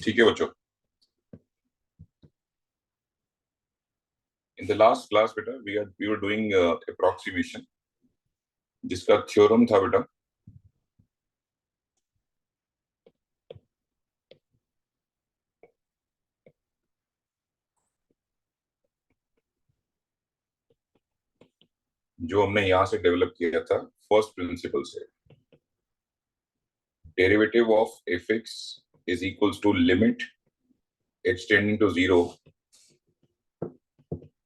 ठीक है बच्चों, इन द लास्ट क्लास बेटा वी वर डूइंग अप्रोक्सीमेशन जिसका थ्योरम था बेटा जो हमने यहां से डेवलप किया था फर्स्ट प्रिंसिपल से। Derivative of f x is equals to limit h tending to zero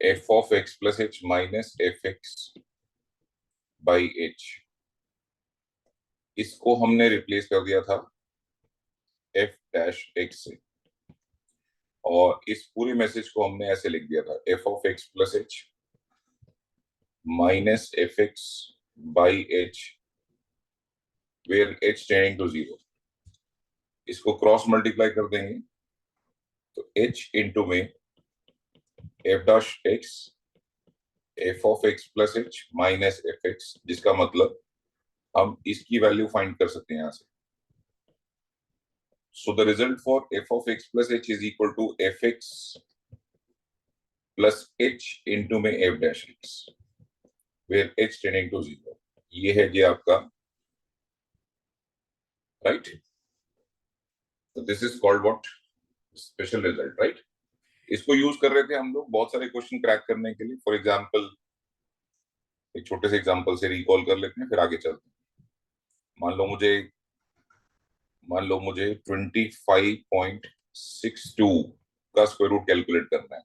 f of x plus h minus f x by h. इसको हमने रिप्लेस कर दिया था एफ डैश एक्स से और इस पूरे मैसेज को हमने ऐसे लिख दिया था f of x plus h minus f x by h where H tending to zero. इसको क्रॉस मल्टीप्लाई कर देंगे तो एच इंटू में F dash x f of x plus h minus f x, जिसका मतलब हम इसकी वैल्यू फाइंड कर सकते हैं यहां से। So the result for F of x plus H is equal to F X plus H into में F dash X where H tending to zero. ये है जी आपका राइट। तो this is called what special result right. इसको use कर रहे थे हम लोग बहुत सारे क्वेश्चन क्रैक करने के लिए। फॉर एग्जाम्पल एक छोटे से एग्जाम्पल से रिकॉल कर लेते हैं फिर आगे चलते हैं। मान लो मुझे 25.62 का स्क्वायर रूट कैलकुलेट करना है।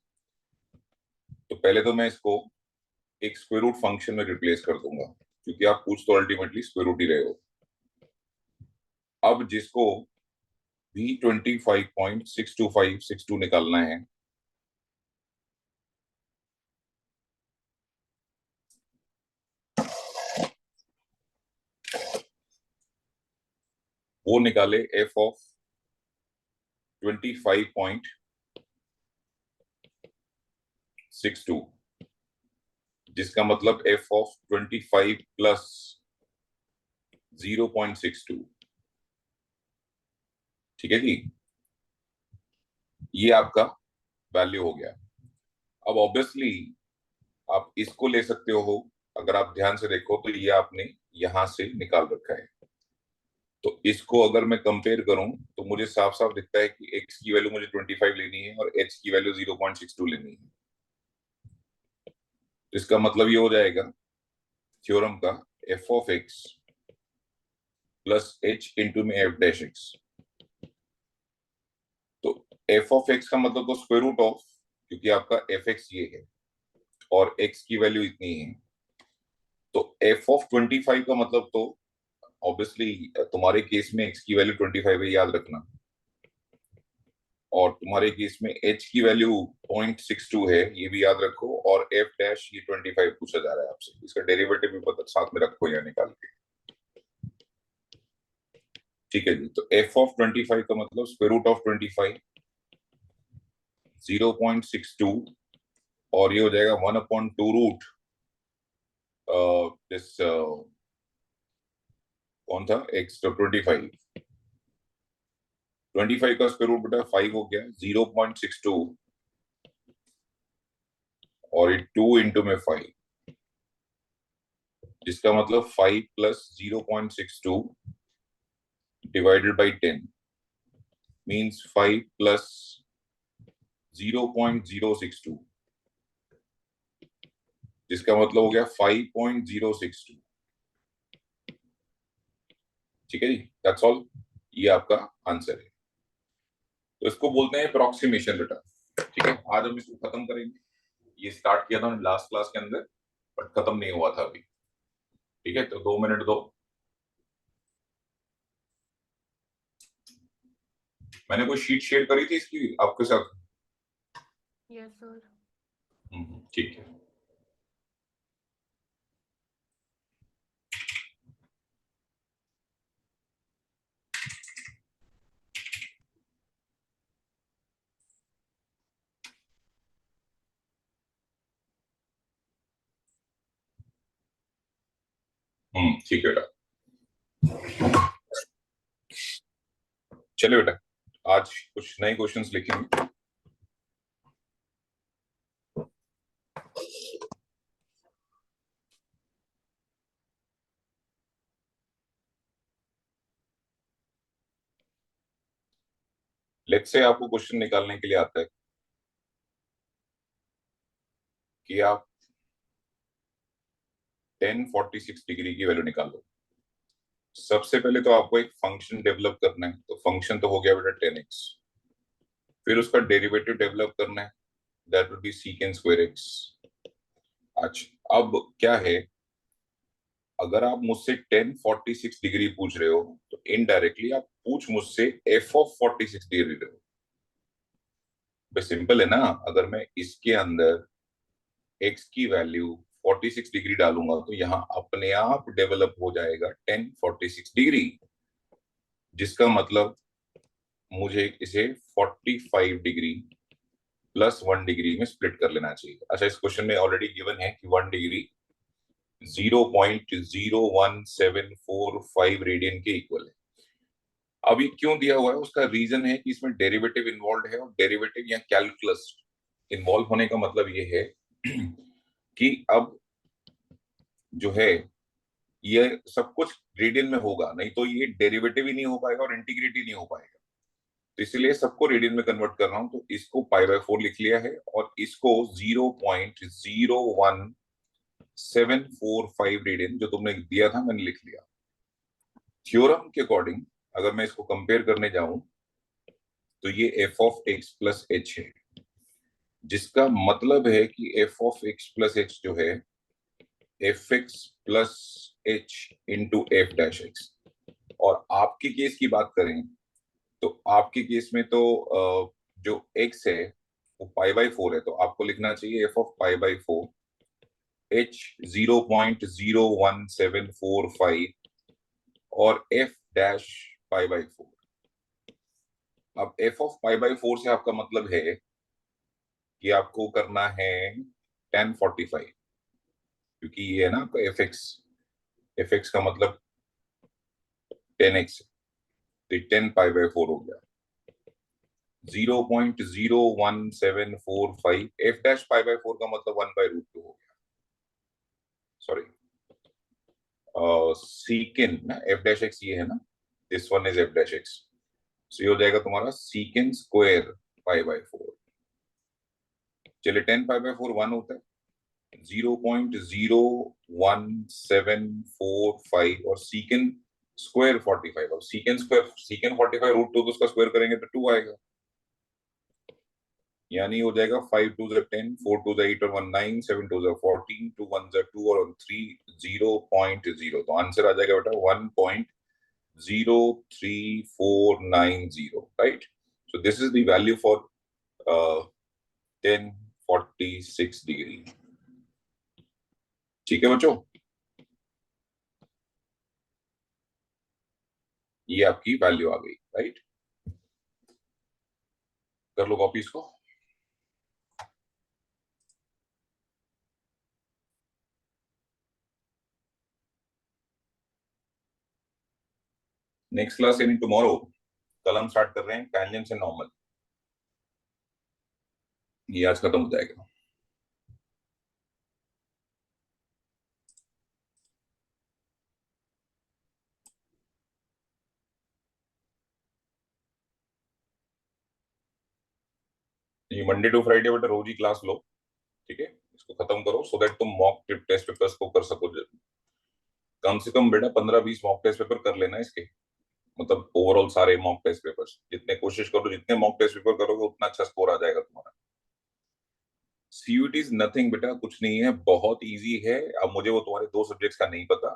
तो पहले तो मैं इसको एक स्क्वायर रूट फंक्शन में रिप्लेस कर दूंगा क्योंकि आप पूछ तो अल्टीमेटली स्क्वायर रूट ही रहे हो। अब जिसको भी 25.62562 निकालना है वो निकाले एफ ऑफ 25.62, जिसका मतलब एफ ऑफ 25 प्लस 0.62। ठीक है जी, ये आपका वैल्यू हो गया। अब ऑब्वियसली आप इसको ले सकते हो, अगर आप ध्यान से देखो तो ये आपने यहां से निकाल रखा है। तो इसको अगर मैं कंपेयर करूं तो मुझे साफ साफ दिखता है कि x की वैल्यू मुझे 25 लेनी है और h की वैल्यू 0.62 लेनी है। तो इसका मतलब ये हो जाएगा थ्योरम का f of x plus h into में f डैश x। तो f ऑफ x का मतलब तो स्क्वायर रूट ऑफ, क्योंकि आपका fx ये है और x की वैल्यू इतनी है, तो f ऑफ 25 का मतलब तो ऑब्वियसली तुम्हारे केस में x की वैल्यू 25 है, याद रखना। और तुम्हारे केस में h की वैल्यू 0.62 है, ये भी याद रखो। और f डैश ये 25 पूछा जा रहा है आपसे, इसका डेरिवेटिव भी पता साथ में रखो या निकाल के। ठीक है जी, तो f ऑफ 25 का मतलब स्क्वायर रूट ऑफ 25 0.62 और ये हो जाएगा 1/2 रूट दिस कौन था x तो 25 का स्क्वायर रूट बेटा 5 हो गया 0.62 और ये 2 इंटू में 5, जिसका मतलब 5 plus 0.62 divided by 10 means 5 plus 0.062, जिसका मतलब हो गया 5.062। ठीक है जी, दैट्स ऑल। ये आपका आंसर है। तो इसको बोलते हैं अप्रोक्सीमेशन बेटा। ठीक है, आज हम इसको खत्म करेंगे। ये स्टार्ट किया था लास्ट क्लास के अंदर बट खत्म नहीं हुआ था अभी। ठीक है, तो 2 मिनट दो। मैंने कोई शीट शेयर करी थी इसकी आपके साथ? Yes sir. ठीक है। ठीक है बेटा, चलो बेटा आज कुछ नए क्वेश्चंस लिखेंगे। लेट्स से आपको क्वेश्चन निकालने के लिए आता है कि आप 1046 डिग्री की वैल्यू निकालो। सबसे पहले तो आपको एक फंक्शन डेवलप करना है, तो फंक्शन तो हो गया बेटा 10x। फिर उसका डेरिवेटिव डेवलप करना है, that would be secant square x. अच्छा, अब क्या है, अगर आप मुझसे 1046 डिग्री पूछ रहे हो तो इनडायरेक्टली आप पूछ मुझसे एफ ऑफ 46 डिग्री रहे हो। बस सिंपल है ना। अगर मैं इसके अंदर एक्स की वैल्यू 46 डिग्री डालूंगा तो यहाँ अपने आप डेवलप हो जाएगा 1046 डिग्री, जिसका मतलब मुझे इसे 45 डिग्री प्लस 1 डिग्री में स्प्लिट कर लेना चाहिए। अच्छा, इस क्वेश्चन में ऑलरेडी गिवन है कि 1 डिग्री 0.01745 रेडियन के इक्वल है। अब ये क्यों दिया हुआ है, उसका रीजन है कि इसमें डेरिवेटिव इन्वॉल्व है, और डेरिवेटिव या कैलकुलस इन्वॉल्व होने का मतलब ये है कि अब जो है ये सब कुछ रेडियन में होगा, नहीं तो ये डेरिवेटिव ही नहीं हो पाएगा और इंटीग्रेट ही नहीं हो पाएगा। तो इसलिए सबको रेडियन में कन्वर्ट कर रहा हूं, तो इसको π/4 लिख लिया है और इसको 0.01745 रेडियन जो तुमने दिया था मैंने लिख लिया। थ्योरम के अकॉर्डिंग अगर मैं इसको कंपेयर करने जाऊं तो ये F of x plus H है, जिसका मतलब है कि F of x plus H जो है F X plus H into F dash x. और आपके केस की बात करें तो आपके केस में तो जो एक्स है वो π/4 है, तो आपको लिखना चाहिए एफ ऑफ π/4 एच 0.01745 और एफ डैश π/4। अब एफ ऑफ π/4 से आपका मतलब है कि आपको करना है 1045, क्योंकि ये है ना आपका एफ एक्स का मतलब 10x, तो 10π/4 हो गया। 0.01745 एफ डैश π/4 का मतलब 1/√2 हो गया। सॉरी, सीकेंड ना एफ डैश एक्स ये है ना, this one is F dash X, so ये हो जाएगा तुम्हारा सीकेंड स्क्वायर π/4। चलिए 10π/4 1 होता है, 0.01745 और सीकेंड स्क्वायर 45। अब सीकेंड 45 √2 तो उसका स्क्वायर करेंगे तो 2 आएगा, यानी हो जाएगा 5 2 10 4 2 8 और 1 9 7 2 14 2 1 2 और 3 0.0, तो आंसर आ जाएगा बेटा 1.03490, right. So this is the value for 1046 degree. ठीक है बच्चों, ये आपकी वैल्यू आ गई, राइट। कर लो कॉपी इसको। नेक्स्ट क्लास यानी टुमारो, कल हम स्टार्ट कर रहे हैं टैंजेंट्स एंड नॉर्मल। ये आज खत्म हो जाएगा। ये मंडे टू फ्राइडे बेटा रोज ही क्लास लो, ठीक है। इसको खत्म करो सो दैट तुम मॉक टेस्ट पेपर्स को कर सको। कम से कम बेटा 15-20 मॉक टेस्ट पेपर कर लेना इसके, मतलब ओवरऑल सारे मॉक टेस्ट पेपर्स जितने कोशिश करो, जितने मॉक टेस्ट पेपर करोगे उतना अच्छा स्कोर आ जाएगा तुम्हारा। सीयूटी इज नथिंग बेटा, कुछ नहीं है, बहुत इजी है। अब मुझे वो तुम्हारे 2 सब्जेक्ट्स का नहीं पता,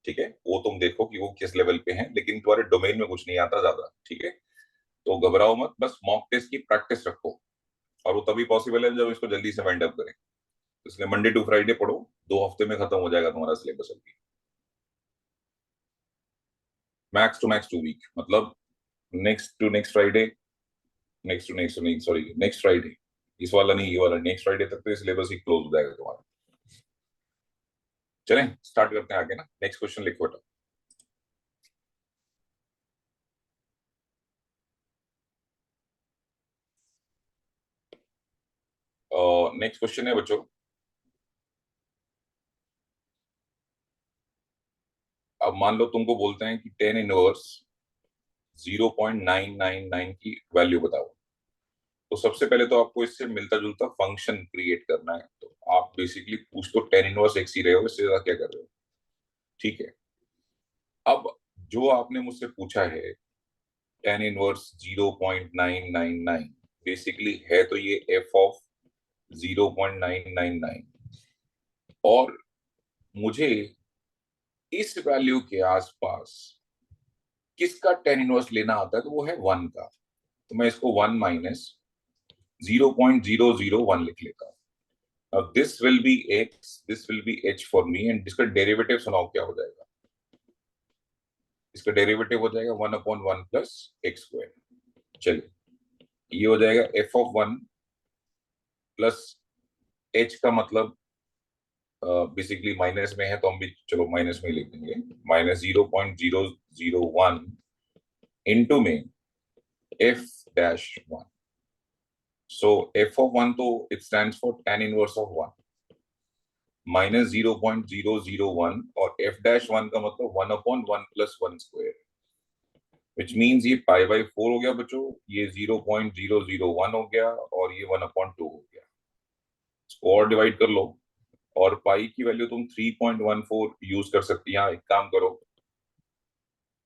ठीक है, वो तुम देखो कि वो किस लेवल पे हैं, लेकिन तुम्हारे डोमेन में कुछ नहीं आता ज्यादा, ठीक है। तो घबराओ मत, बस मॉक टेस्ट की प्रैक्टिस रखो, और वो तभी पॉसिबल है जब इसको जल्दी से वाइंड अप करें। इसलिए मंडे टू फ्राइडे पढ़ो, 2 हफ्ते में खत्म हो जाएगा तुम्हारा सिलेबस। अभी मैक्स टू मैक्स 2 वीक, मतलब next to next Friday, next to next नहीं सॉरी नेक्स्ट फ्राइडे, इस वाला नहीं ये वाला, नेक्स्ट फ्राइडे तक तो सिलेबस ही क्लोज हो जाएगा तुम्हारा। चलें स्टार्ट करते हैं आगे ना। नेक्स्ट क्वेश्चन लिखो बेटा। नेक्स्ट क्वेश्चन है बच्चों, अब मान लो तुमको बोलते हैं कि टेन इनवर्स 0.999 की वैल्यू बताओ। तो सबसे पहले तो आपको इससे मिलता जुलता फंक्शन क्रिएट करना है। तो आप बेसिकली पूछ तो टेन इनवर्स एक्स ही रहे हो, इससे ज्यादा क्या कर रहे हो। ठीक है, अब जो आपने मुझसे पूछा है टेन इनवर्स 0.999, बेसिकली है तो ये एफ ऑफ 0.999, और मुझे इस वैल्यू के आसपास किसका टेन इनवर्स लेना आता है, तो वो है वन का। तो मैं इसको वन माइनस 0.001 लिख लेता हूँ। Now this will be x, this will be h for me, and इसका डेरिवेटिव सुनाओ क्या हो जाएगा। इसका डेरिवेटिव हो जाएगा 1/1 प्लस एक्स स्क्वायर। चलिए, ये हो जाएगा F of one plus H का मतलब बेसिकली माइनस में है, तो हम भी चलो माइनस में ही लिख देंगे, माइनस 0.001 इंटू में F dash one. So F of one तो it stands for tan inverse of one, minus 0.001, और एफ डैश वन का मतलब 1/1 plus one square, which means ये पाई बाई फोर हो गया बच्चों, ये 0.001 हो गया, और ये 1/2 हो गया। इसको और डिवाइड कर लो, और पाई की वैल्यू तुम 3.14 यूज कर सकती हैं। एक काम करो,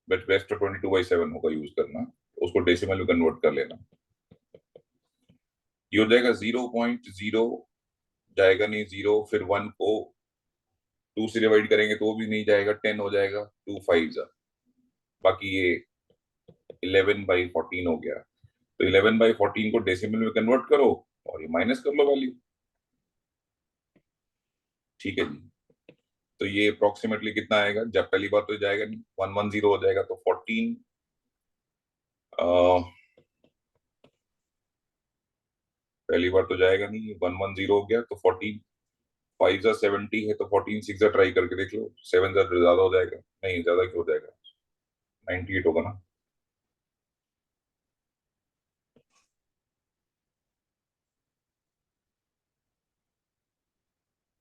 बट बेस्ट तो 22/7 होगा यूज करना, उसको डेसिमल में कन्वर्ट कर लेना। ये हो जाएगा 0.0, जाएगा नहीं जीरो, फिर वन को टू से डिवाइड करेंगे तो भी नहीं जाएगा, 10 हो जाएगा, टू फाइव जा, बाकी ये 11/14 हो गया। तो 11/14 को डेसिमल में कन्वर्ट करो और ये माइनस कर लो वैल्यू। ठीक है जी, तो ये अप्रोक्सीमेटली कितना आएगा, जब पहली बार तो जाएगा नहीं, 110 हो जाएगा, तो 14 पहली बार तो जाएगा नहीं, 110 हो गया, तो 14 फाइव जा 70 है, तो 14 सिक्स जा ट्राई करके देख लो, सेवन जा ज्यादा हो जाएगा, नहीं ज्यादा क्यों हो जाएगा, 98 होगा ना।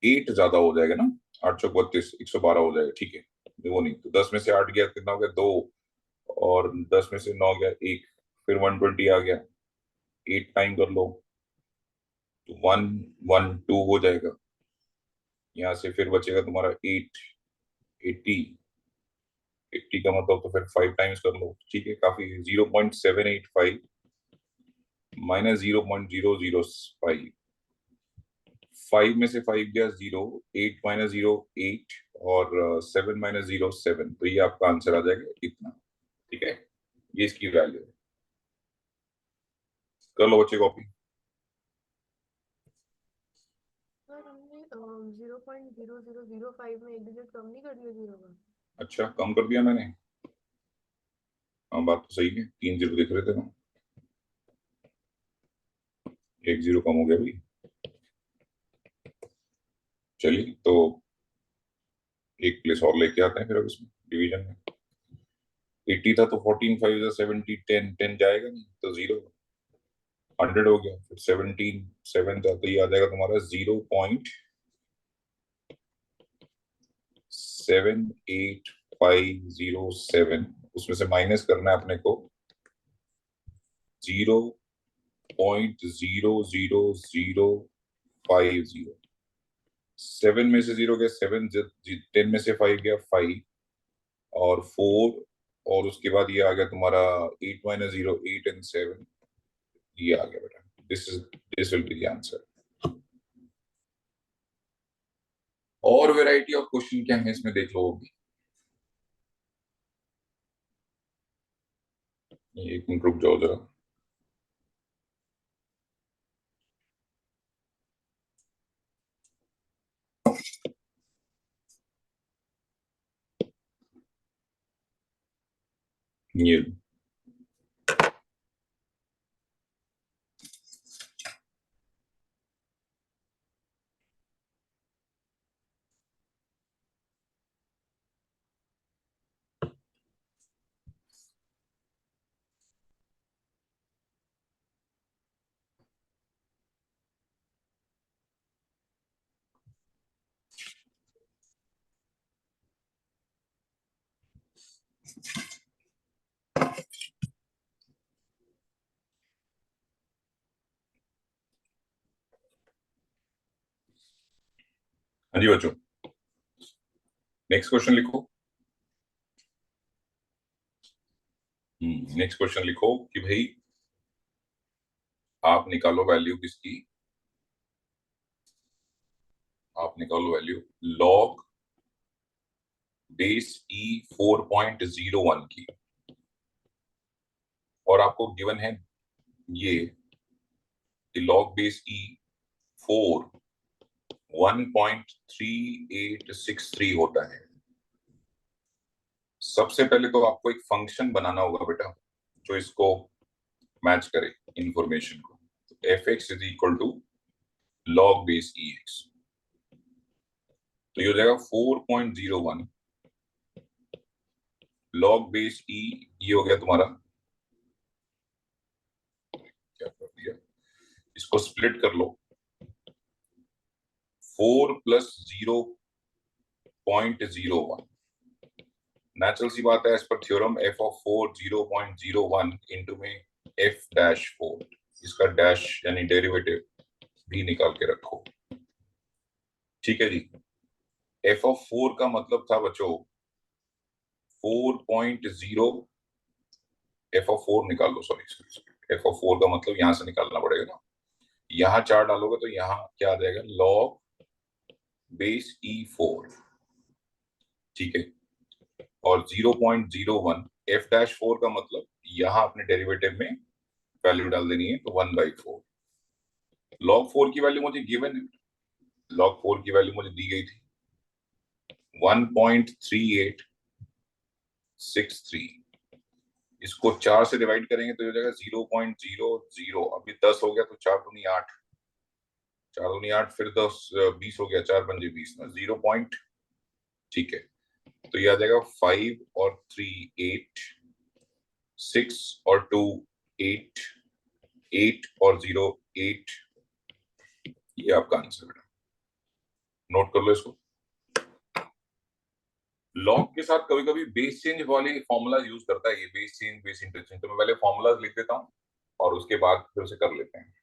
एट ज्यादा हो जाएगा ना, 8 चौक 32, 112 हो जाएगा। ठीक है, वो नहीं, तो 10 में से 8 गया, कितना हो गया, दो, और 10 में से 9 गया, एक, फिर 120 आ गया, 8 टाइम कर लो, तो 112 हो जाएगा। यहाँ से फिर बचेगा तुम्हारा 8, 80, 80 का मतलब तो फिर 5 टाइम्स कर लो। ठीक है, काफी, 0.785 माइनस 0.005, 5 में से 5 गया जीरो, 8 माइनस जीरो 8, और 7 माइनस जीरो 7, तो ये आपका आंसर आ जाएगा इतना। ठीक है, ये इसकी वैल्यू है। कर लो बच्चे कॉपी। सर हमने 0.0005 में एक डिजिट कम नहीं कर दिया जीरो का। अच्छा, कम कर दिया मैंने, हाँ बात तो सही है, 3 जीरो दिख रहे थे ना, एक जीरो कम हो गया भाई। चलिए, तो एक प्लेस और लेके आते हैं फिर अब इसमें डिवीजन में। 80 था तो 14 5 70, 10 10 जाएगा नहीं, तो जीरो, 100 हो गया, फिर 17 7 था, तो ये आ जाएगा तुम्हारा 0.78507, उसमें से माइनस करना है अपने को 0.00050। 7 में से जीरो गया 7, 10 में से 5 गया 5, और 4, और उसके बाद ये आ गया तुम्हारा 8 माइनस जीरो 8 एंड 7, ये आ गया बेटा, this will be the answer. और वेराइटी ऑफ क्वेश्चन क्या है इसमें देख लो अभी। एक मिनट रुक जाओ जरा। ये हाँ जी बच्चों, नेक्स्ट क्वेश्चन लिखो। नेक्स्ट क्वेश्चन लिखो कि भाई आप निकालो वैल्यू किसकी, आप निकालो वैल्यू लॉग बेस ई 4.01 की, और आपको गिवन है ये लॉग बेस ई 4 1.3863 होता है। सबसे पहले तो आपको एक फंक्शन बनाना होगा बेटा जो इसको मैच करे इंफॉर्मेशन को। तो f x is equal to log base e x, तो ये हो जाएगा 4.01 लॉग बेस ई, ये हो गया तुम्हारा, क्या कर दिया, इसको स्प्लिट कर लो, 4 प्लस 0.01, नेचुरल सी बात है, as per theorem f of 4 0.01 into में एफ डैश 4, इसका डैश यानी डेरिवेटिव भी निकाल के रखो। ठीक है जी, एफ ऑफ 4 का मतलब था बच्चों 4.0, एफ ऑफ 4 निकाल लो, सॉरी एफ ऑफ 4 का मतलब यहां से निकालना पड़ेगा ना, यहाँ 4 डालोगे तो यहाँ क्या आ जाएगा, लॉग बेस ई 4। ठीक है, और 0.01 एफ डैश 4 का मतलब यहाँ अपने डेरिवेटिव में वैल्यू डाल देनी है, तो 1/4। लॉग 4 की वैल्यू मुझे गिवन है, लॉग 4 की वैल्यू मुझे दी गई थी 1.3863, इसको 4 से डिवाइड करेंगे तो हो जाएगा 0.00, अभी 10 हो गया तो 4 दूनी 8, 4 दूनी 8, फिर 10 20 हो गया, 4 पंजे 20 ना, 0 पॉइंट। ठीक है, तो ये आ जाएगा 5 और 3 8, 6 और 2 8, 8 और 0 8, ये आपका आंसर बेटा, नोट कर लो इसको। लॉग के साथ कभी कभी बेस चेंज वाले फॉर्मूला यूज करता है, ये बेस चेंज बेस इंटरचेंज, तो मैं पहले फॉर्मूलाज लिख देता हूँ और उसके बाद फिर उसे कर लेते हैं।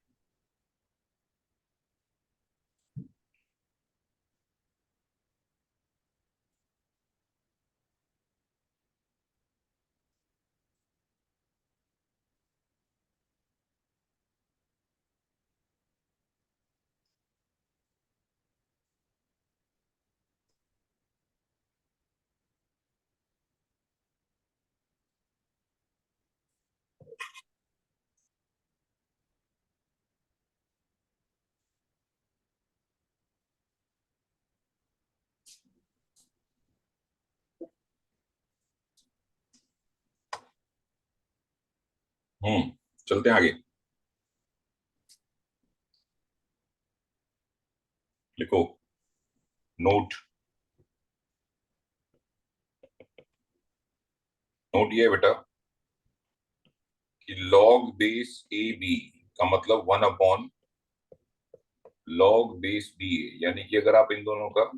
चलते हैं आगे, लिखो नोट, नोट ये है बेटा कि लॉग बेस ए बी का मतलब 1 लॉग बेस बी ए, यानी कि अगर आप इन दोनों का,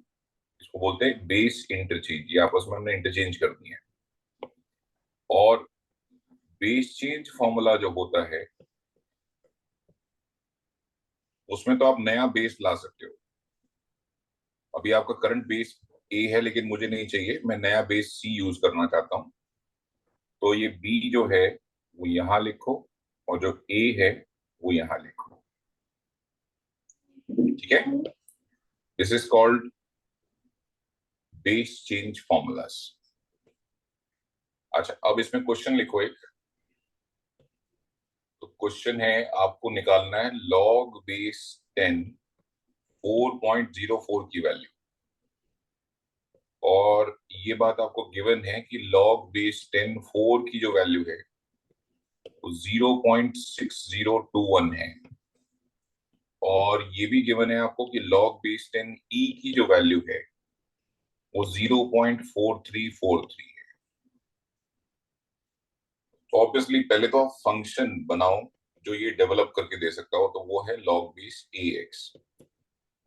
इसको बोलते हैं बेस इंटरचेंज, ये आपस में हमने इंटरचेंज कर दिए हैं। और बेस चेंज फॉर्मूला जो होता है उसमें तो आप नया बेस ला सकते हो। अभी आपका करंट बेस ए है लेकिन मुझे नहीं चाहिए, मैं नया बेस सी यूज करना चाहता हूं, तो ये बी जो है वो यहां लिखो और जो ए है वो यहां लिखो। ठीक है, this is called base change formulas. अच्छा, अब इसमें क्वेश्चन लिखो एक, तो क्वेश्चन है आपको निकालना है लॉग बेस 10 4.04 की वैल्यू, और ये बात आपको गिवन है कि log बेस 10 4 की जो वैल्यू है वो 0.6021 है, और ये भी गिवन है आपको कि log बेस 10 e की जो वैल्यू है वो 0.4343 है। तो ऑब्वियसली पहले तो आप फंक्शन बनाओ जो ये डेवलप करके दे सकता हो, तो वो है log बेस ax,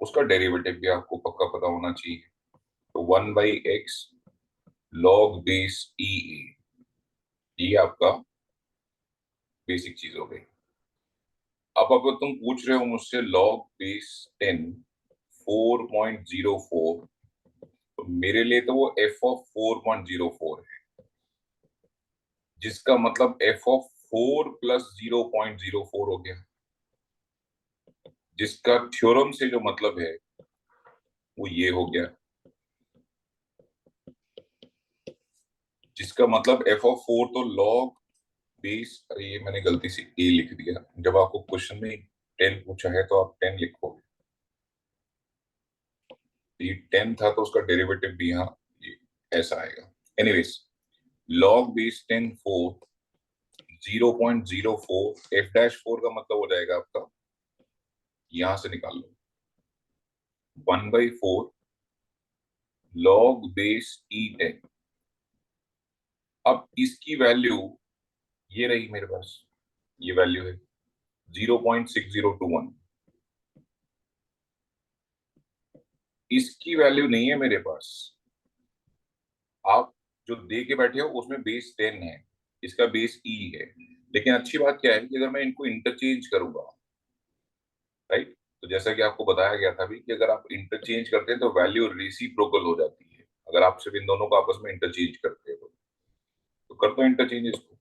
उसका डेरिवेटिव भी आपको पक्का पता होना चाहिए, तो 1/x log base e a, ये आपका बेसिक चीज हो गई। अब अगर तुम पूछ रहे हो मुझसे log बेस 10 4.04, तो मेरे लिए तो वो f ऑफ 4.04 है, जिसका मतलब f ऑफ 4 प्लस 0.04 हो गया, जिसका थ्योरम से जो मतलब है वो ये हो गया, जिसका मतलब f ऑफ 4 तो लॉग बेस, अरे ये मैंने गलती से a लिख दिया, जब आपको क्वेश्चन में 10 पूछा है तो आप 10 लिखोगे, ये 10 था तो उसका डेरिवेटिव भी यहाँ ये ऐसा आएगा। Anyways, log base 10 4 0.04, f dash 4 का मतलब हो जाएगा आपका, यहां से निकाल लो, 1/4 लॉग बेस E10। अब इसकी वैल्यू ये रही मेरे पास, ये वैल्यू है 0.6021, इसकी वैल्यू नहीं है मेरे पास, आप जो दे के बैठे हो उसमें बेस 10 है, इसका बेस E है, लेकिन अच्छी बात क्या है कि अगर मैं इनको इंटरचेंज करूंगा, राइट, तो जैसा कि आपको बताया गया था भी कि अगर आप इंटरचेंज करते हैं तो वैल्यू रेसिप्रोकल हो जाती है, अगर आप सिर्फ इन दोनों को आपस में इंटरचेंज करते हो तो कर दो इंटरचेंज, इसको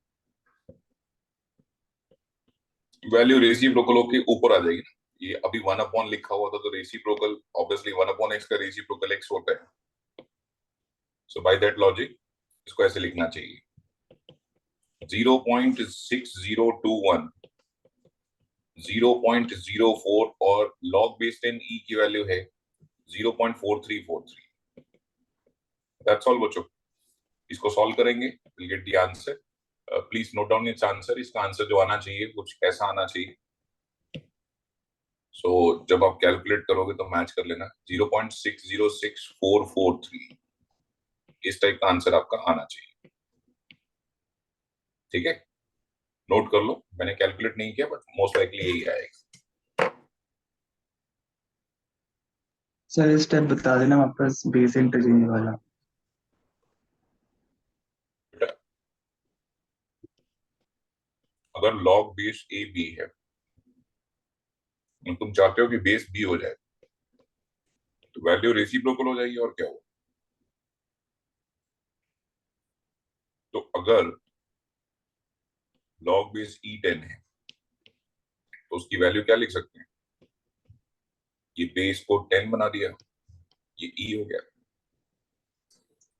वैल्यू रेसिप्रोकल होके ऊपर आ जाएगी ना, ये अभी 1 अपॉन लिखा हुआ था तो रेसिप्रोकल ऑब्वियसली 1/x का रेसिप्रोकल x होता है, सो बाय दैट लॉजिक इसको ऐसे लिखना चाहिए 0.6021 0.04 और लॉग बेस 10 e की वैल्यू है 0.4343। दैट्स ऑल बच्चों, इसको सॉल्व करेंगे, will get the answer. Please note down it's answer, इसका आंसर जो आना चाहिए कुछ ऐसा आना चाहिए, सो जब आप कैलकुलेट करोगे तो मैच कर लेना, 0.606443 इस टाइप का आंसर आपका आना चाहिए, ठीक है, नोट कर लो, मैंने कैलकुलेट नहीं किया बट मोस्ट लाइकली यही आएगा। सर स्टेप बता देना वापस, बेस इंटरचेंज वाला। अगर लॉग बेस ए बी है, तुम चाहते हो कि बेस बी हो जाए, तो वैल्यू रेसिप्रोकल हो जाएगी, और क्या हो, तो अगर लॉग बेस E10 है तो उसकी वैल्यू क्या लिख सकते हैं, ये बेस को 10 बना दिया, ये E हो गया,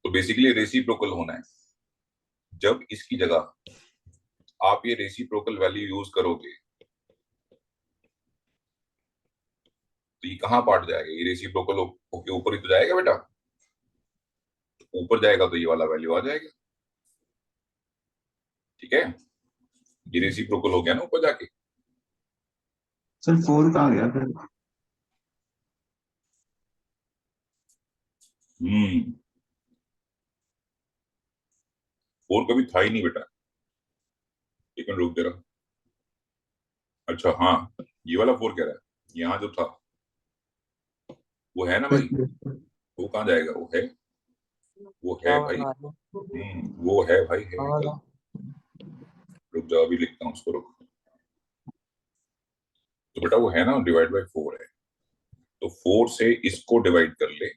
तो बेसिकली रेसिप्रोकल होना है, जब इसकी जगह आप ये रेसिप्रोकल वैल्यू यूज करोगे तो ये कहां पार्ट जाएगा, ये रेसिप्रोकल होके ऊपर ही तो जाएगा बेटा, ऊपर जाएगा तो ये वाला वैल्यू आ जाएगा, ठीक है, ये रेसिप्रोकल हो गया ना ऊपर जाके। सर 4 कहाँ गया फिर? हम्म 4 कभी था ही नहीं बेटा, लेकिन रुक जरा, अच्छा हाँ, ये वाला 4 कह रहा है, यहाँ जो था वो है ना भाई, वो कहाँ जाएगा, वो है भाई, वो है भाई, है चल, रुक जाओ अभी लिखता हूँ उसको, रुक, तो बेटा वो है ना, डिवाइड बाय 4 है, तो 4 से इसको डिवाइड कर ले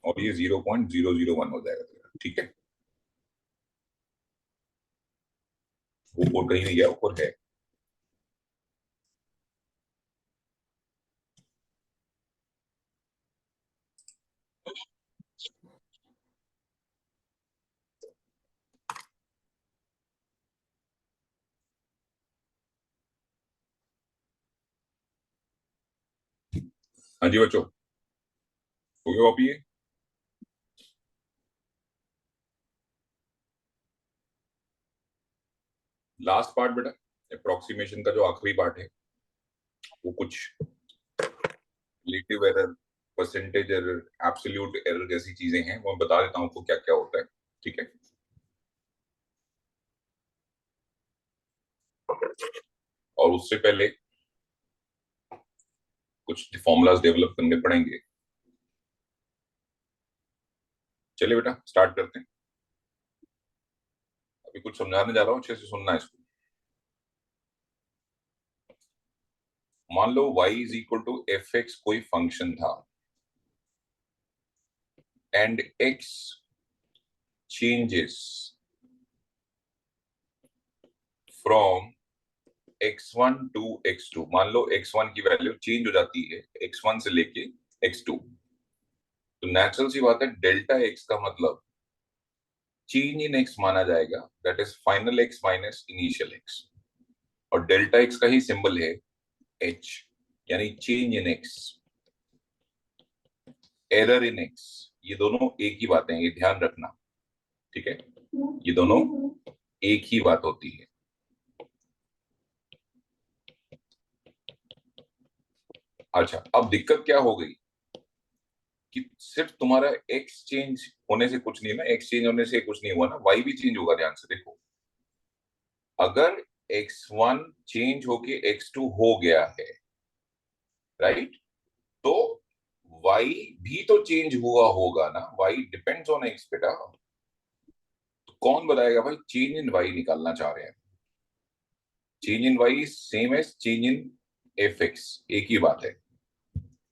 और ये 0.001 हो जाएगा तेरा, ठीक है, वो 4 कहीं नहीं गया, ऊपर है। हाँ जी बच्चों, हो गया कॉपी है, लास्ट पार्ट बेटा अप्रोक्सीमेशन का जो आखिरी पार्ट है वो कुछ relative error, percentage error, absolute error जैसी चीजें हैं, वो मैं बता देता हूँ आपको क्या क्या होता है, ठीक है, और उससे पहले कुछ फॉर्मूलाज डेवलप करने पड़ेंगे। चलिए बेटा स्टार्ट करते हैं, अभी कुछ समझाने जा रहा हूँ, अच्छे से सुनना है इसको। मान लो y is equal to F x कोई फंक्शन था, and x changes from x1 to x2, मान लो x1 की वैल्यू चेंज हो जाती है x1 से लेके x2, तो नेचुरल सी बात है डेल्टा x का मतलब चेंज इन x माना जाएगा, that is final x minus initial x, और डेल्टा x का ही सिंबल है h, यानी change in x, error in x, ये दोनों एक ही बातें हैं, ये ध्यान रखना, ठीक है, ये दोनों एक ही बात होती है। अच्छा, अब दिक्कत क्या हो गई कि सिर्फ तुम्हारा x चेंज होने से कुछ नहीं ना, x चेंज होने से कुछ नहीं हुआ ना, y भी चेंज होगा। ध्यान से देखो, अगर x1 चेंज होके x2 हो गया है, राइट, तो y भी तो चेंज हुआ होगा ना, y डिपेंड्स ऑन x बेटा। तो कौन बताएगा भाई, चेंज इन y निकालना चाह रहे हैं, change in y same as change in fx, एक ही बात है,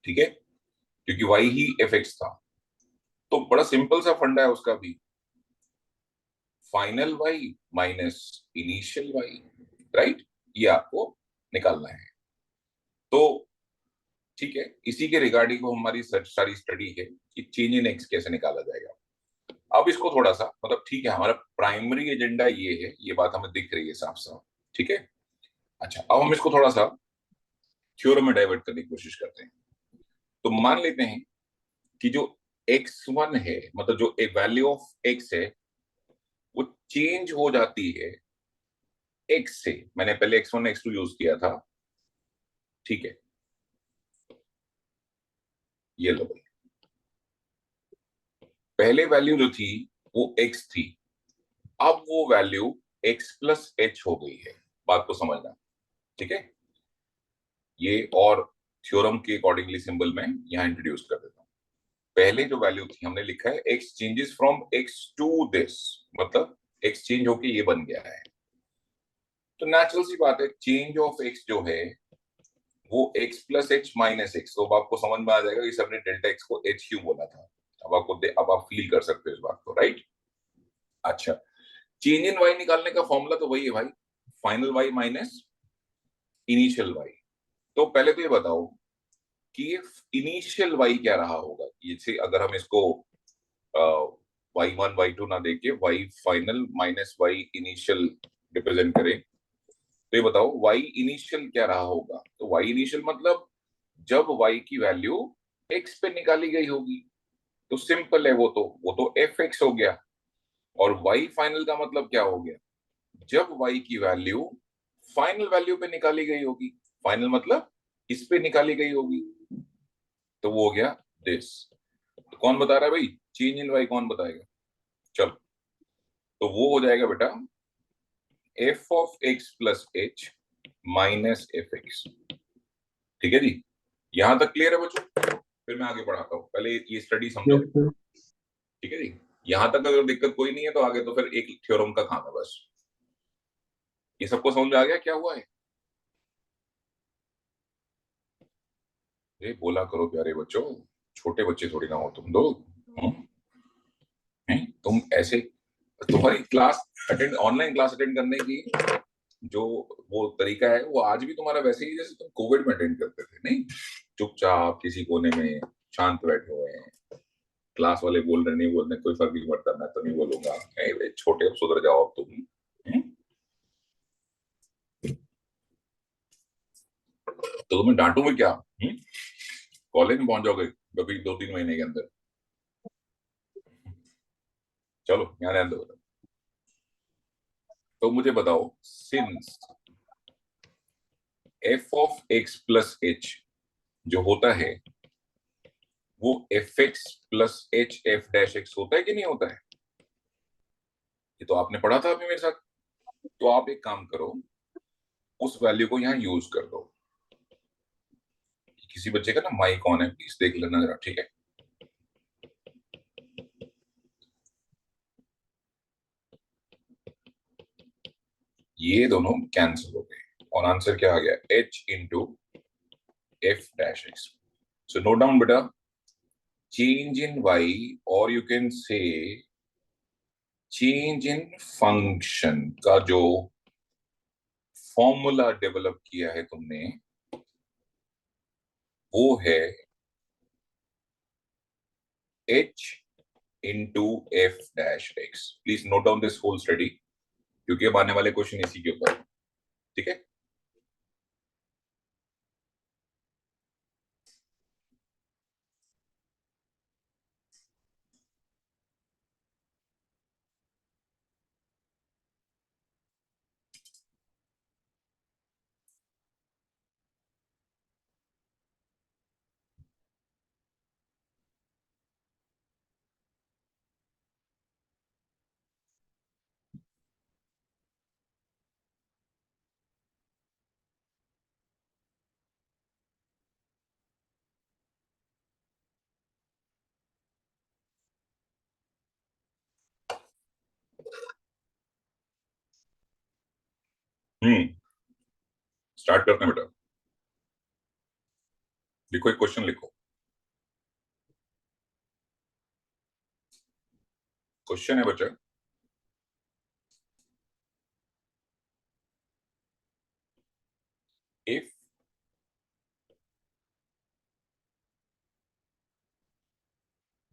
ठीक है, क्योंकि y ही fx था। तो बड़ा सिंपल सा फंडा है उसका भी, final y minus initial y, right, ये आपको निकालना है। तो ठीक है, इसी के रिगार्डिंग को हमारी सारी स्टडी है कि चेंज इन x कैसे निकाला जाएगा। अब इसको थोड़ा सा, मतलब ठीक है, हमारा प्राइमरी एजेंडा ये है, ये बात हमें दिख रही है साफ साफ, ठीक है। अच्छा, अब हम इसको थोड़ा सा थ्योरम में डाइवर्ट करने की कोशिश करते हैं। तो मान लेते हैं कि जो x1 है, मतलब जो एक वैल्यू ऑफ x है, वो चेंज हो जाती है x से, मैंने पहले x1 x2 यूज किया था, ठीक है, ये लो भाई, पहले वैल्यू जो थी वो x थी, अब वो वैल्यू x प्लस h हो गई है, बात को समझना, ठीक है। ये और थ्योरम के अकॉर्डिंगली सिंबल में यहां इंट्रोड्यूस कर देता हूं। पहले जो वैल्यू थी हमने लिखा है x changes from x to this, मतलब x चेंज होके ये बन गया है। तो नेचुरल सी बात है, चेंज ऑफ x जो है वो x plus h minus x, तो अब आपको समझ में आ जाएगा कि सबने डेल्टा x को h क्यों बोला था। अब आप फील कर सकते हो इस बात को, राइट। अच्छा, चेंज इन y निकालने का फॉर्मूला तो वही है भाई, final y minus initial y। तो पहले तो ये बताओ कि ये इनिशियल y क्या रहा होगा, ये अगर हम इसको y1 y2 ना देके y final minus y initial represent करें, तो ये बताओ y इनिशियल क्या रहा होगा। तो y इनिशियल मतलब जब y की वैल्यू x पे निकाली गई होगी, तो सिंपल है, वो तो fx हो गया। और y फाइनल का मतलब क्या हो गया, जब y की वैल्यू फाइनल वैल्यू पे निकाली गई होगी, फाइनल मतलब इस पे निकाली गई होगी, तो वो हो गया दिस। तो कौन बता रहा है भाई, चेंज इन y कौन बताएगा, चलो, तो वो हो जाएगा बेटा f of x plus h minus f x, ठीक है जी। यहां तक क्लियर है बच्चों, फिर मैं आगे बढ़ाता हूँ, पहले ये स्टडी समझो, yes sir. ठीक है जी। यहां तक अगर दिक्कत कोई नहीं है तो आगे तो फिर एक थ्योरम का काम है बस। ये सबको समझ में आ गया क्या हुआ है, ये बोला करो प्यारे बच्चों, छोटे बच्चे थोड़ी ना हो तुम लोग, तुम ऐसे, तुम्हारी class attend, online class attend करने की जो वो तरीका है, वो आज भी तुम्हारा वैसे ही जैसे तुम कोविड में अटेंड करते थे, नहीं, चुपचाप किसी कोने में शांत बैठे हुए हैं, क्लास वाले बोल रहे नहीं बोल रहे कोई फर्क नहीं पड़ता, मैं तो नहीं बोलूंगा, छोटे अब सुधर जाओ अब तुम, तो तुम्हें डांटूंगा क्या, कॉलेज में पहुंच जाओगे कभी 2-3 महीने के अंदर। चलो यहाँ रहने दो। तो मुझे बताओ, since f of x plus H जो होता है वो F X plus H F dash x होता है कि नहीं होता है, ये तो आपने पढ़ा था अभी मेरे साथ। तो आप एक काम करो, उस वैल्यू को यहाँ यूज कर दो। किसी बच्चे का ना माइक ऑन है, प्लीज देख लेना जरा, ठीक है। ये दोनों कैंसिल हो गए और आंसर क्या आ गया, h into F dash X. So note down बेटा, change in y, or you can say change in function का जो फॉर्मूला डेवलप किया है तुमने, वो है h into f dash x. Please note down this whole study, क्योंकि अब आने वाले क्वेश्चन इसी के ऊपर है, ठीक है। स्टार्ट करते हैं बेटा। लिखो, एक क्वेश्चन लिखो। क्वेश्चन है बच्चा, if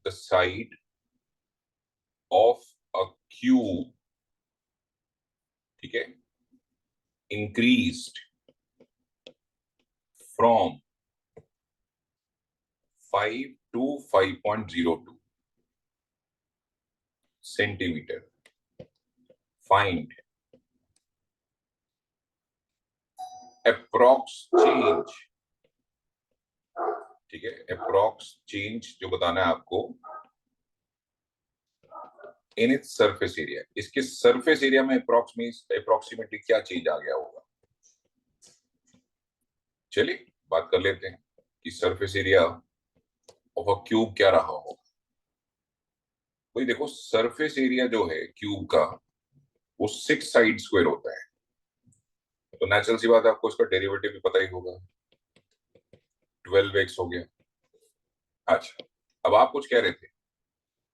the side of a cube, ठीक है, increased from 5 to 5.02 centimeter, find approx change, ठीक है, approx change जो बताना है आपको इन इट्स सरफेस एरिया। इसके सरफेस एरिया में अप्रोक्सीमेटली क्या चेंज आ गया होगा। चलिए बात कर लेते हैं कि surface area of a cube क्या रहा होगा। भाई देखो, सरफेस एरिया जो है क्यूब का वो 6 साइड स्क्वायर होता है, तो नेचुरल सी बात है आपको इसका डेरिवेटिव भी पता ही होगा, 12x हो गया। अच्छा, अब आप कुछ कह रहे थे,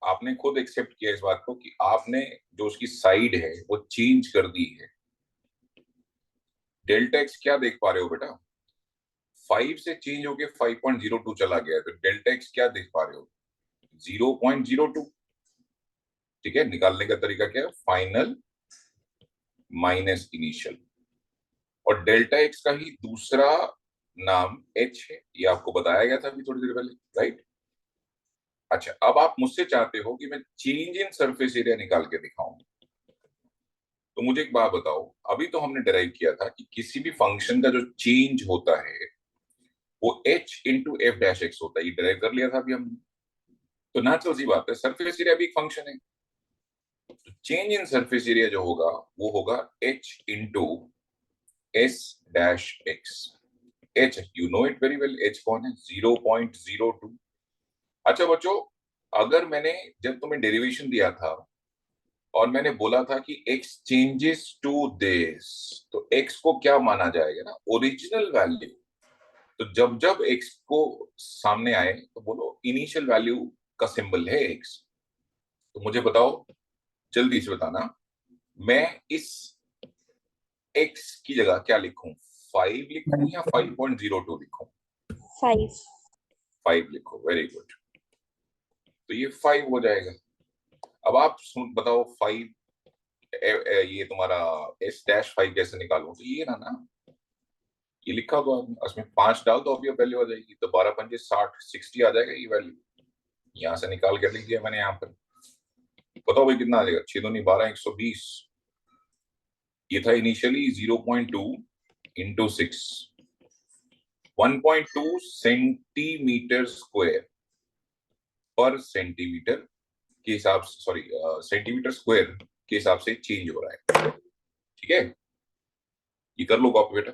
आपने खुद एक्सेप्ट किया इस बात को कि आपने जो उसकी साइड है वो चेंज कर दी है। डेल्टा एक्स क्या देख पा रहे हो बेटा, 5 से चेंज होके 5.02 चला गया है, तो डेल्टा एक्स क्या देख पा रहे हो, 0.02। ठीक है, निकालने का तरीका क्या है, फाइनल माइनस इनिशियल। और डेल्टा एक्स का ही दूसरा नाम एच है, ये आपको बताया गया था अभी थोड़ी देर पहले, राइट। अच्छा, अब आप मुझसे चाहते हो कि मैं चेंज इन सरफेस एरिया निकाल के दिखाऊं, तो मुझे एक बात बताओ, अभी तो हमने डिराइव किया था कि किसी भी फंक्शन का जो चेंज होता है वो h into F dash x होता है, ये डिराइव कर लिया था अभी हमने। तो नेचुरल सी बात है, सरफेस एरिया भी एक फंक्शन है, तो चेंज इन सरफेस एरिया जो होगा वो होगा h into S dash x. h you know it very well, h कौन है, 0.02। अच्छा बच्चों, अगर मैंने जब तुम्हें डेरिवेशन दिया था और मैंने बोला था कि x चेंजेस टू दिस, तो x को क्या माना जाएगा ना, ओरिजिनल वैल्यू। तो जब जब x को सामने आए तो बोलो इनिशियल वैल्यू का सिंबल है x। तो मुझे बताओ, जल्दी से बताना, मैं इस x की जगह क्या लिखूं, 5 लिखूं या 5.02 लिखूं। 5 5 लिखो, वेरी गुड। तो ये 5 हो जाएगा। अब आप सुन बताओ, 5 ये तुम्हारा एस डैश 5 कैसे निकालूं, तो ये ना ना, ये लिखा हुआ है उसमें 5 डाल दो, अभी वैल्यू आ जाएगी, तो 12 पंजे 60, 60 आ जाएगा ये वैल्यू। यहां से निकाल कर लिख दिया मैंने यहाँ पर। बताओ भाई कितना आ जाएगा, 6 दूनी 12, 120। ये था इनिशियली 0.2 इंटू 6, 1.2 सेंटीमीटर स्क्वायर पर सेंटीमीटर के हिसाब से, सॉरी सेंटीमीटर स्क्वायर के हिसाब से चेंज हो रहा है। ठीक है, ये कर लो कॉपी बेटा।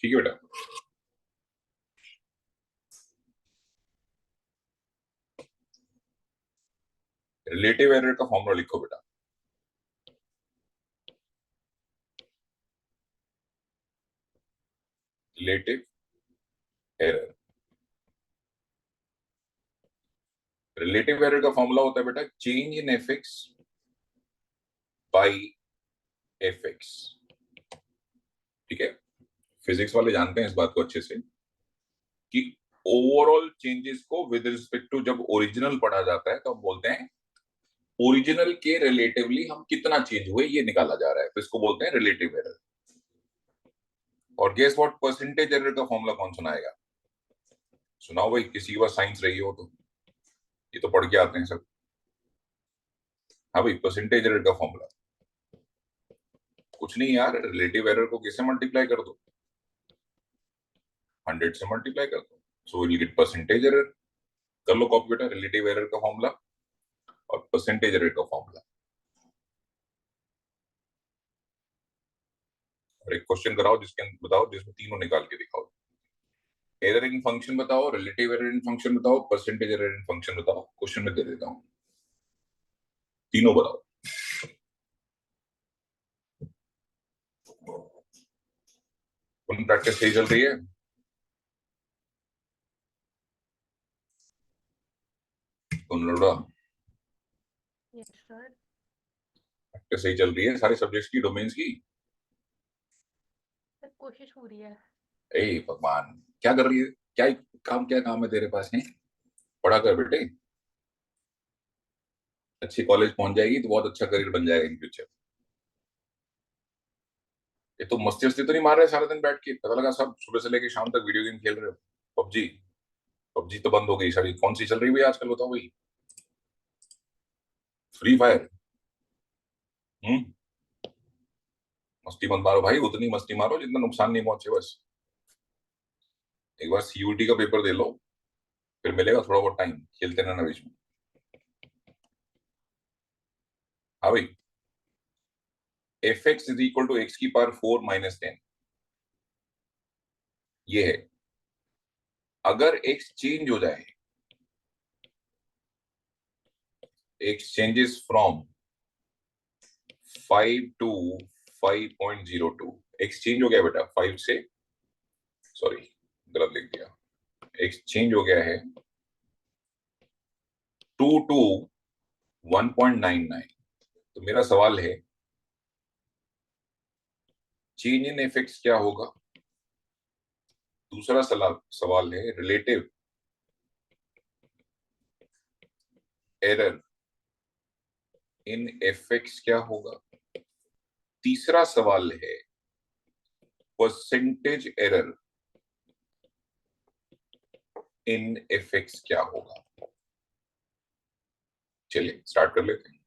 ठीक है बेटा। रिलेटिव एरर का फॉर्मूला लिखो बेटा। रिलेटिव एरर, रिलेटिव एरर का फॉर्मूला होता है बेटा change in F x by F x. ठीक है, फिजिक्स वाले जानते हैं इस बात को अच्छे से कि ओवरऑल चेंजेस को विद रिस्पेक्ट टू जब ओरिजिनल पढ़ा जाता है तो हम बोलते हैं ओरिजिनल के रिलेटिवली हम कितना चेंज हुए ये निकाला जा रहा है, तो इसको बोलते हैं रिलेटिव एरर। और गेस व्हाट, परसेंटेज एरर का फॉर्मूला कौन सुनाएगा? सुनाओ भाई, किसी के पास साइंस रही हो तो, ये तो पढ़ के आते हैं सब। हाँ भाई, परसेंटेज एरर का फॉर्मूला कुछ नहीं यार, रिलेटिव एरर को किससे मल्टीप्लाई कर दो? 100 से मल्टीप्लाई कर दो, so will get percentage error. कर लो कॉपी बेटा, रिलेटिव एरर का फॉर्मूला और परसेंटेज एरर का फॉर्मूला। और एक क्वेश्चन कराओ जिसके बताओ जिसमें तीनों निकाल के दिखाओ। एरर इन फंक्शन बताओ, रिलेटिव एरर इन फंक्शन बताओ, परसेंटेज एरर इन फंक्शन बताओ। क्वेश्चन में दे देता हूं, तीनों बताओ। कौन प्रैक्टिस सही चल रही है? कौन लड़ा? Yes sir. प्रैक्टिस सही चल रही है सारे सब्जेक्ट्स की, डोमेन्स की? सर कोशिश हो रही है। ए भगवान, क्या कर रही है? क्या काम है तेरे पास है? पढ़ा कर बेटे, अच्छी कॉलेज पहुंच जाएगी तो बहुत अच्छा करियर बन जाएगा इन फ्यूचर। ये तो मस्ती वस्ती तो नहीं मार रहे सारा दिन बैठ के? पता लगा सब सुबह से लेके शाम तक वीडियो गेम खेल रहे हो। पबजी, पबजी तो बंद हो गई सारी। कौन सी चल रही है आजकल बताओ भाई? Free fire? हम्म, मस्ती मत मारो भाई, उतनी मस्ती मारो जितना नुकसान नहीं पहुंचे बस। एक बार सीयूटी का पेपर दे लो, फिर मिलेगा थोड़ा बहुत टाइम, खेलते रहना बीच में। हाँ भाई, f x is equal to x की पावर 4 माइनस 10, ये है। अगर एक्स चेंज हो जाए, x changes from 5 to 5.02, x change हो गया बेटा 5 से, सॉरी गलत लिख दिया, एक्सचेंज हो गया है 2 टू 1.99। तो मेरा सवाल है चेंज इन एफेक्ट्स क्या होगा? दूसरा सवाल है रिलेटिव एरर इन एफेक्ट्स क्या होगा? तीसरा सवाल है परसेंटेज एरर इन एफेक्ट्स क्या होगा? चलिए स्टार्ट कर लेते हैं।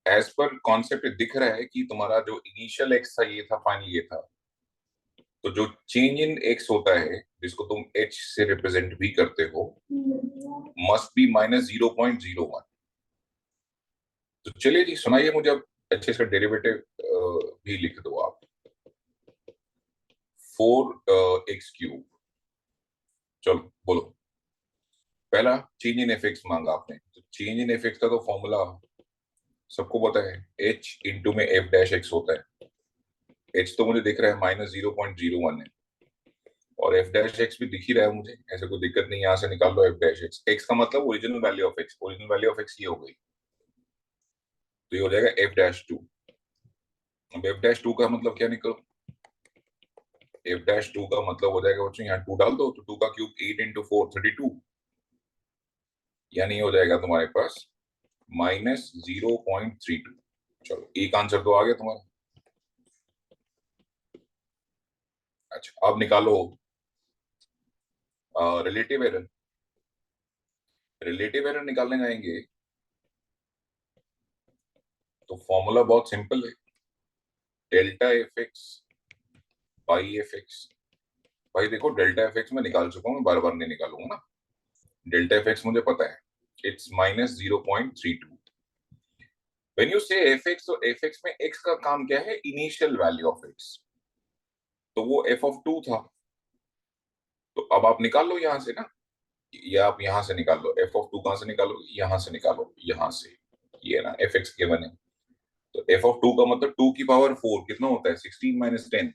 एज पर कॉन्सेप्ट दिख रहा है कि तुम्हारा जो इनिशियल एक्स था ये था, फाइनल ये था। तो जो चेंज इन एक्स होता है जिसको तुम एच से रिप्रेजेंट भी करते हो, मस्ट बी -0.01। तो चलिए जी सुनाइए मुझे अब अच्छे से डेरिवेटिव भी लिख दो आप। 4x3, चलो बोलो। पहला चेंज इन एफेक्ट्स मांगा आपने, तो चेंज इन एफेक्ट्स का तो फॉर्मूला सबको पता है, h इंटू में f डैश x होता है। h तो मुझे दिख रहा है -0.01 है, और f डैश x भी दिख ही रहा है मुझे, ऐसे कोई दिक्कत नहीं। यहाँ से निकाल लो f डैश x, x का मतलब original value of x, original value of x ये हो गई, तो ये हो जाएगा f डैश 2। अब f डैश 2 का मतलब क्या निकलो, f डैश 2 का मतलब हो जाएगा बच्चों, यहाँ 2 डाल दो तो 2 का क्यूब 8 इंटू 4 32, यानी हो जाएगा तुम्हारे पास -0.32। चलो एक आंसर तो आ गया तुम्हारा। अच्छा अब निकालो रिलेटिव एरर। रिलेटिव एरर निकालने जाएंगे तो फॉर्मूला बहुत सिंपल है, delta F x by F x. भाई देखो डेल्टा एफ एक्स में निकाल चुका हूँ, बार बार नहीं निकालूंगा ना। डेल्टा एफ एक्स मुझे पता है, इट्स -0.32। व्हेन यू से एफ एक्स, तो एफ एक्स में एक्स का काम क्या है? Initial value of x. तो वो f(2) था। तो अब आप निकाल लो यहां से ना, या आप यहां से निकाल लो। f(2) कहां से निकालो? यहां से निकालो, यहां से। ये ना fx के बने, तो f(2) का मतलब 2 की पावर 4 कितना होता है? 16 माइनस 10।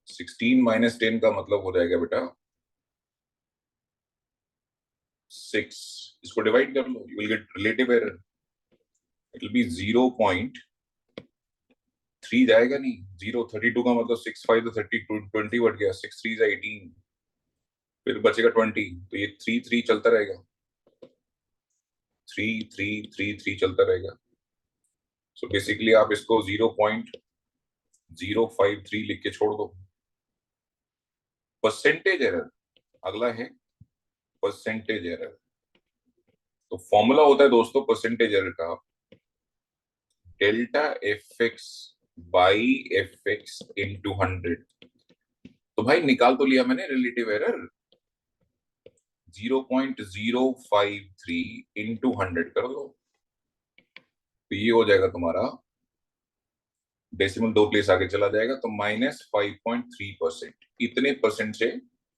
16 माइनस 10 का मतलब हो जाएगा बेटा 6। इसको डिवाइड कर लो, you will get relative error. It will be 0.3 जाएगा नहीं, 0.32 का मतलब 6 5 तो 32, 20 बढ़ गया, 6 3 18, फिर बचेगा 20। तो ये 3 3 चलता रहेगा, 3 3 3 3 चलता रहेगा। सो बेसिकली आप इसको 0.053 लिख के छोड़ दो। परसेंटेज एरर अगला है, परसेंटेज एरर। तो फॉर्मूला होता है दोस्तों परसेंटेज एरर का, delta F x by F x into 100। तो भाई निकाल तो लिया मैंने रिलेटिव एरर, 0.053 इंटू 100 कर दो, तो ये हो जाएगा तुम्हारा, डेसिमल 2 प्लेस आगे चला जाएगा, तो -5.3%। इतने परसेंट से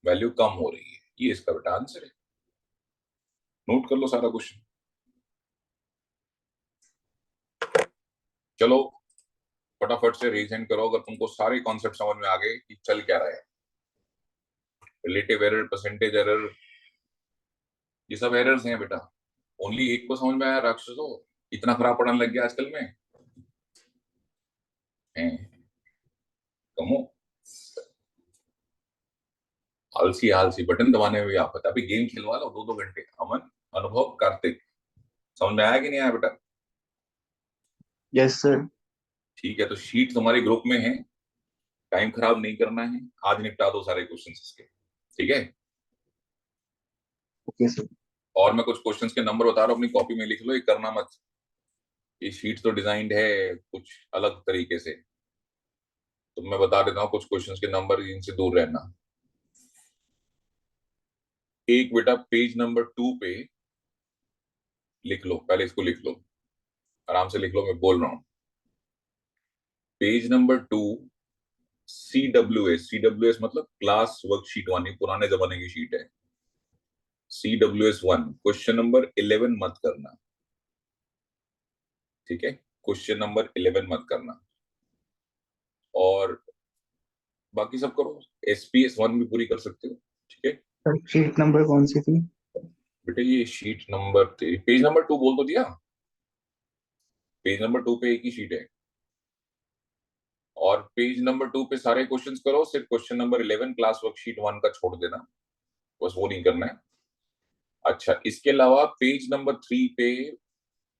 वैल्यू कम हो रही है, ये इसका बेटा आंसर है। नोट कर लो सारा क्वेश्चन। चलो फटाफट से रेज हैंड करो अगर तुमको सारे कॉन्सेप्ट समझ में आ गए कि चल क्या रहा है। रिलेटिव एरर, परसेंटेज एरर, ये सब एरर्स हैं बेटा। ओनली एक को समझ में आया राक्षसों, इतना खराब पढ़ने लग गया आजकल में हैं। कमो आलसी आलसी, बटन दबाने में भी आप पता, अभी गेम खिलवा लो 2 2 घंटे। अमन, अनुभव, कार्तिक, समझ में आया कि नहीं आया बेटा? Yes sir. ठीक है, तो शीट तुम्हारे ग्रुप में है, टाइम खराब नहीं करना है, आज निपटा दो सारे क्वेश्चन इसके, ठीक है? Okay sir. और मैं कुछ क्वेश्चंस के नंबर बता रहा हूँ, अपनी कॉपी में लिख लो, ये करना मत। ये शीट तो डिजाइंड है कुछ अलग तरीके से, तो मैं बता देता हूँ कुछ क्वेश्चंस के नंबर, इनसे दूर रहना। एक बेटा पेज नंबर 2 पे लिख लो, पहले इसको लिख लो, आराम से लिख लो, मैं बोल रहा हूँ। पेज नंबर 2, CWS मतलब क्लास वर्कशीट 1, पुराने जमाने की शीट है। CWS 1 क्वेश्चन नंबर 11 मत करना, ठीक है? क्वेश्चन नंबर 11 मत करना, और बाकी सब करो। SPS 1 भी पूरी कर सकते हो, ठीक है? सर शीट नंबर कौन सी थी? बेटा ये शीट नंबर पेज नंबर 2 बोल तो दिया, पेज नंबर 2 पे एक ही शीट है, और पेज नंबर 2 पे सारे क्वेश्चंस करो, सिर्फ क्वेश्चन नंबर 11 क्लास वर्कशीट 1 का छोड़ देना, बस वो नहीं करना है। अच्छा, इसके अलावा पेज नंबर 3 पे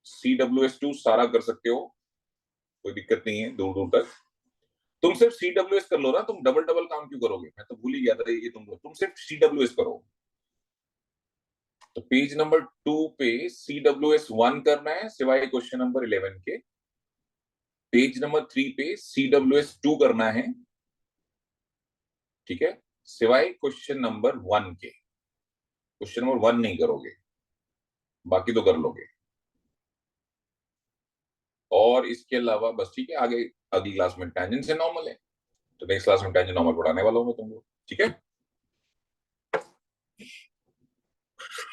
CWS2 सारा कर सकते हो, कोई दिक्कत नहीं है दूर दूर तक। तुम सिर्फ CWS कर लो ना, तुम डबल डबल काम क्यों करोगे? मैं तो भूल ही गया था ये, तुम सिर्फ CWS करो। तो पेज नंबर 2 पे CWS 1 करना है सिवाय क्वेश्चन नंबर 11 के। पेज नंबर 3 पे CWS 2 करना है, ठीक है, सिवाय क्वेश्चन नंबर 1 के। क्वेश्चन नंबर 1 नहीं करोगे, बाकी तो कर लोगे। और इसके अलावा बस, ठीक है, आगे अगली क्लास में टेंजेंट से नॉर्मल है, तो नेक्स्ट क्लास में टेंजेंट नॉर्मल पढ़ाने वाला हूँ मैं तुमको, ठीक है?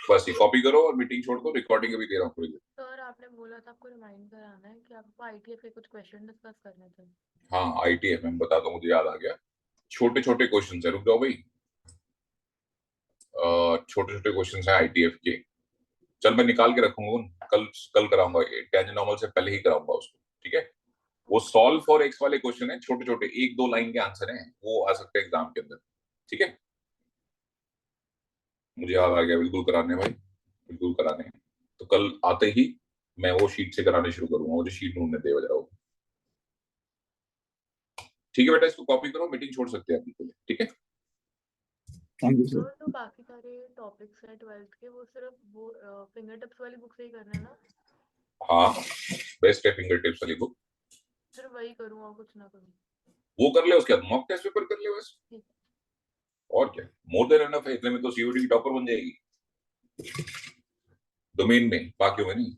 बस ये कॉपी करो और मीटिंग छोड़ दो, रिकॉर्डिंग अभी दे रहा हूँ थोड़ी देर। सर आपने बोला था आपको रिमाइंड कराना है कि आपको ITF के कुछ क्वेश्चन डिस्कस करने थे। हाँ, ITF में बता दो, मुझे याद आ गया। छोटे छोटे क्वेश्चन है, रुक जाओ भाई। छोटे छोटे क्वेश्चन है ITF के, चल मैं निकाल के रखूंगा उन, कल कल कराऊंगा, टेंजेंट नॉर्मल से पहले ही कराऊंगा उसको, ठीक है? वो सॉल्व फॉर एक्स वाले क्वेश्चन है, छोटे छोटे 1 2 लाइन के आंसर हैं, वो आ सकते हैं एग्जाम के अंदर, ठीक है? मुझे याद आ गया, बिल्कुल कराने भाई, बिल्कुल कराने। तो कल आते ही मैं वो शीट से कराने शुरू करूंगा, मुझे शीट ढूंढने दे जाओ, ठीक है बेटा? इसको कॉपी करो, मीटिंग छोड़ सकते हैं आप बिल्कुल, ठीक है? Thank you sir. सर जो बाकी सारे टॉपिक्स हैं 12th के, वो सिर्फ वो फिंगर टिप्स वाली बुक से ही करना है ना? हाँ, बेस्ट है फिंगर टिप्स वाली बुक, सिर्फ वही करूँ और कुछ ना करूँ? वो कर ले, उसके बाद मॉक टेस्ट पेपर कर ले बस, ठीक। और क्या, मोर देन एनफ है, इतने में तो COD की टॉपर बन जाएगी, डोमेन में, बाकियों में नहीं।